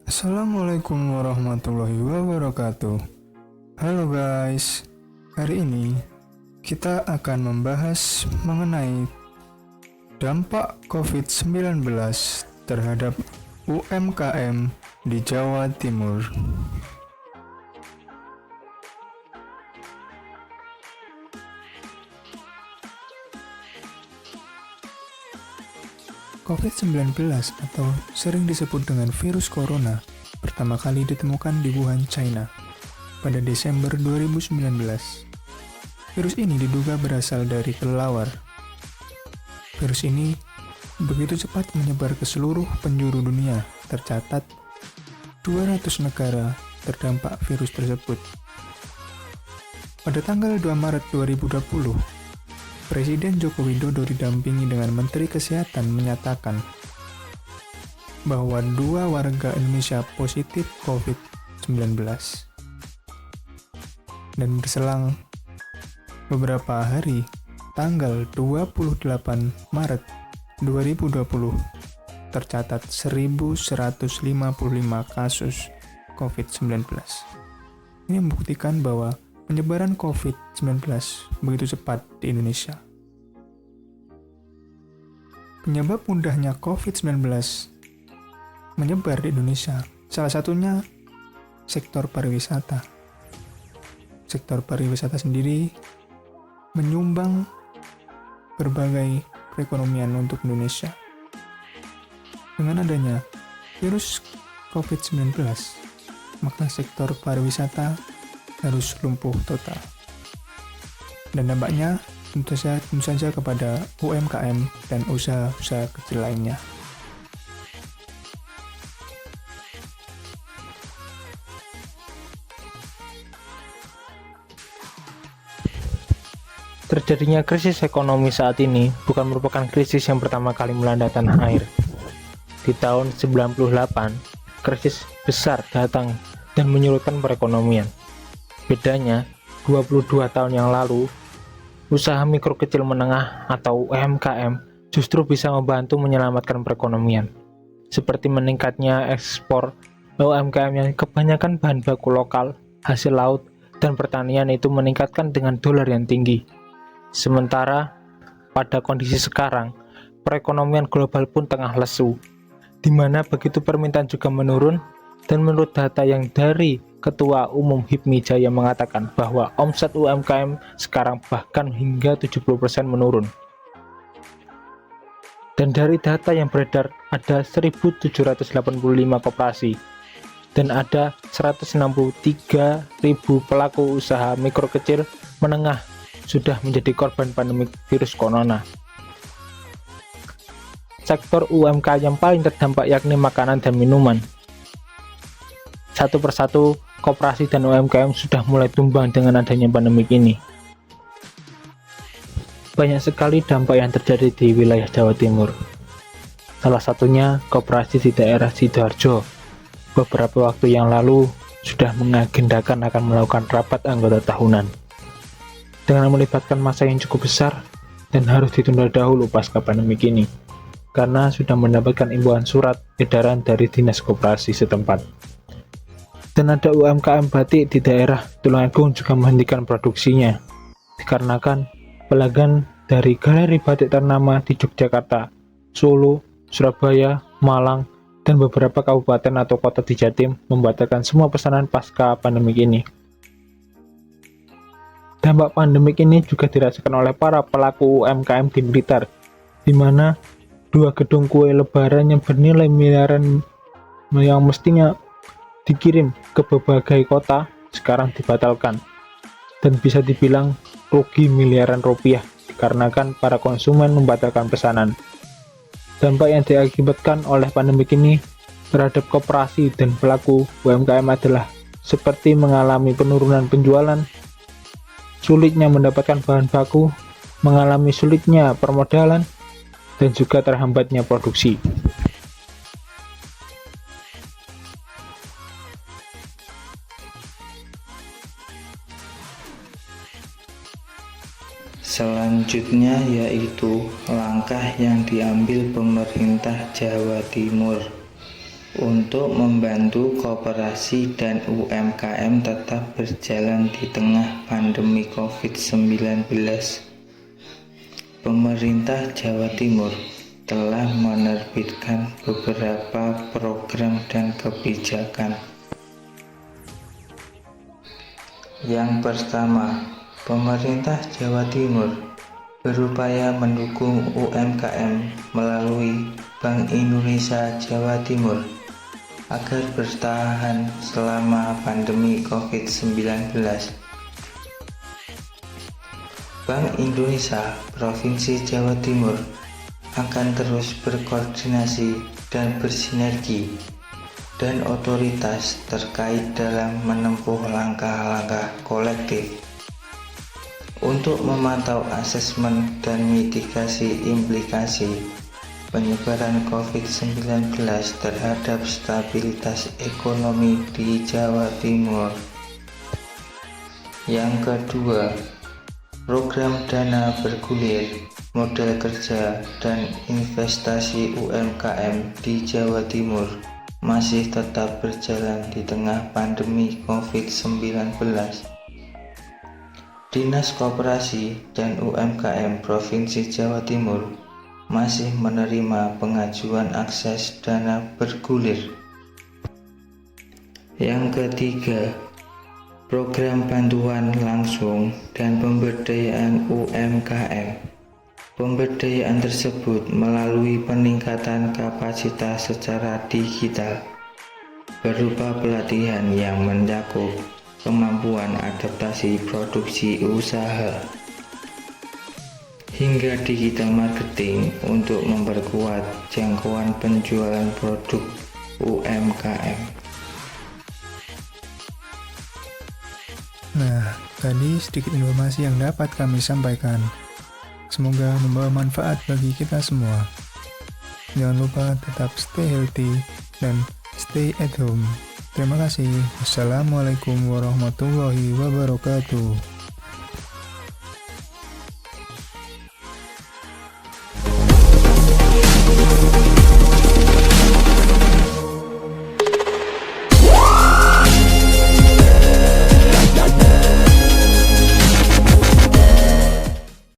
Assalamualaikum warahmatullahi wabarakatuh. Halo guys, hari ini kita akan membahas mengenai dampak COVID-19 terhadap UMKM di Jawa Timur. COVID-19 atau sering disebut dengan virus corona pertama kali ditemukan di Wuhan, China pada Desember 2019. Virus ini diduga berasal dari kelelawar. Virus ini begitu cepat menyebar ke seluruh penjuru dunia. Tercatat 200 negara terdampak virus tersebut. Pada tanggal 2 Maret 2020, Presiden Joko Widodo didampingi dengan Menteri Kesehatan menyatakan bahwa 2 warga Indonesia positif COVID-19. Dan berselang beberapa hari, tanggal 28 Maret 2020, tercatat 1.155 kasus COVID-19. Ini membuktikan bahwa penyebaran COVID-19 begitu cepat di Indonesia. Penyebab mudahnya COVID-19 menyebar di Indonesia, salah satunya sektor pariwisata. Sektor pariwisata sendiri menyumbang berbagai perekonomian untuk Indonesia. Dengan adanya virus COVID-19, maka sektor pariwisata harus lumpuh total. Dan dampaknya tentu saja kepada UMKM dan usaha-usaha kecil lainnya. Terjadinya krisis ekonomi saat ini bukan merupakan krisis yang pertama kali melanda tanah air. Di tahun 98, krisis besar datang dan menyurutkan perekonomian. Bedanya, 22 tahun yang lalu, usaha mikro kecil menengah atau UMKM justru bisa membantu menyelamatkan perekonomian. Seperti meningkatnya ekspor UMKM yang kebanyakan bahan baku lokal, hasil laut, dan pertanian itu meningkatkan dengan dolar yang tinggi. Sementara, pada kondisi sekarang, perekonomian global pun tengah lesu, di mana begitu permintaan juga menurun, dan menurut data yang dari Ketua Umum HIPMI Jaya mengatakan bahwa omset UMKM sekarang bahkan hingga 70% menurun. Dan dari data yang beredar ada 1.785 koperasi dan ada 163.000 pelaku usaha mikro kecil menengah sudah menjadi korban pandemi virus corona. Sektor UMKM yang paling terdampak yakni makanan dan minuman. Satu persatu koperasi dan UMKM sudah mulai tumbang dengan adanya pandemi ini. Banyak sekali dampak yang terjadi di wilayah Jawa Timur. Salah satunya koperasi di daerah Sidoarjo. Beberapa waktu yang lalu sudah mengagendakan akan melakukan rapat anggota tahunan dengan melibatkan massa yang cukup besar dan harus ditunda dahulu pasca pandemi ini karena sudah mendapatkan imbauan surat edaran dari dinas koperasi setempat. Dan ada UMKM batik di daerah Tulungagung juga menghentikan produksinya dikarenakan pelanggan dari galeri batik ternama di Yogyakarta, Solo, Surabaya, Malang, dan beberapa kabupaten atau kota di Jatim membatalkan semua pesanan pasca pandemik ini. Dampak pandemik ini juga dirasakan oleh para pelaku UMKM di Blitar, di mana 2 gedung kue lebaran yang bernilai miliaran yang mestinya dikirim ke berbagai kota sekarang dibatalkan dan bisa dibilang rugi miliaran rupiah dikarenakan para konsumen membatalkan pesanan. Dampak yang diakibatkan oleh pandemi ini terhadap koperasi dan pelaku UMKM adalah seperti mengalami penurunan penjualan, sulitnya mendapatkan bahan baku, mengalami sulitnya permodalan, dan juga terhambatnya produksi. Selanjutnya yaitu langkah yang diambil pemerintah Jawa Timur untuk membantu koperasi dan UMKM tetap berjalan di tengah pandemi COVID-19. Pemerintah Jawa Timur telah menerbitkan beberapa program dan kebijakan. Yang pertama, pemerintah Jawa Timur berupaya mendukung UMKM melalui Bank Indonesia Jawa Timur agar bertahan selama pandemi COVID-19. Bank Indonesia Provinsi Jawa Timur akan terus berkoordinasi dan bersinergi dan otoritas terkait dalam menempuh langkah-langkah kolektif untuk memantau asesmen dan mitigasi implikasi penyebaran COVID-19 terhadap stabilitas ekonomi di Jawa Timur. Yang kedua, program dana bergulir, modal kerja, dan investasi UMKM di Jawa Timur masih tetap berjalan di tengah pandemi COVID-19. Dinas Koperasi dan UMKM Provinsi Jawa Timur masih menerima pengajuan akses dana bergulir. Yang ketiga, program bantuan langsung dan pemberdayaan UMKM. Pemberdayaan tersebut melalui peningkatan kapasitas secara digital berupa pelatihan yang mencakup kemampuan adaptasi produksi usaha hingga digital marketing untuk memperkuat jangkauan penjualan produk UMKM. Nah, tadi sedikit informasi yang dapat kami sampaikan. Semoga membawa manfaat bagi kita semua. Jangan lupa tetap stay healthy dan stay at home. Terima kasih. Wassalamualaikum warahmatullahi wabarakatuh.